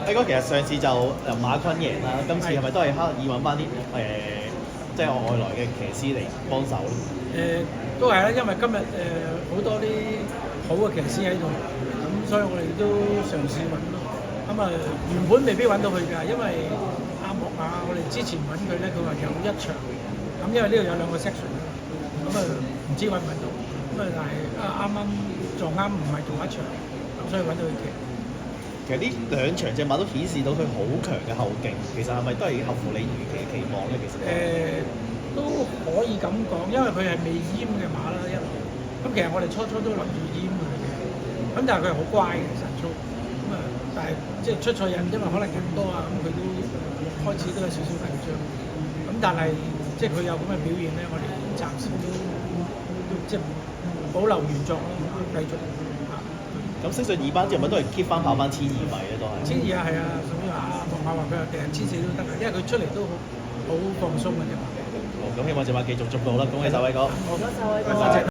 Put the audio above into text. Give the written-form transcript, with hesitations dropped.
輝哥其實上次就馬坤贏啦，今次係咪都係刻意揾翻啲即係外來嘅騎師嚟幫手咧？都係啦，因為今日好多啲好嘅騎師喺度，咁所以我哋都嘗試揾咯。咁原本未必揾到佢㗎，因為阿莫啊，我哋之前揾佢咧，佢話有一場，咁因為呢度有兩個 section，咁唔知揾唔揾到，但係啱啱撞啱唔係同一場，咁所以揾到佢騎。其實呢兩場隻馬都顯示到佢好強嘅後勁，其實係咪都係合乎你預期嘅期望咧？其實都可以咁講，因為佢係未閹嘅馬啦，一路。咁其實我哋初都諗住閹佢嘅，咁但係佢係好乖嘅神速，但係即係出賽人，因為可能人多啊，咁佢都開始都有少少緊張。咁但係即係佢有咁嘅表現咧，我哋暫時都即係保留原狀咯，繼續。咁升上2班之後，咪都係 keep 翻跑翻1200咧，都係。1200係啊，甚至話同馬話佢話掟1400都得嘅，因為佢出嚟都好放鬆嘅啫嘛。好，咁希望隻馬繼續進步啦，恭喜曬輝哥。好，多謝。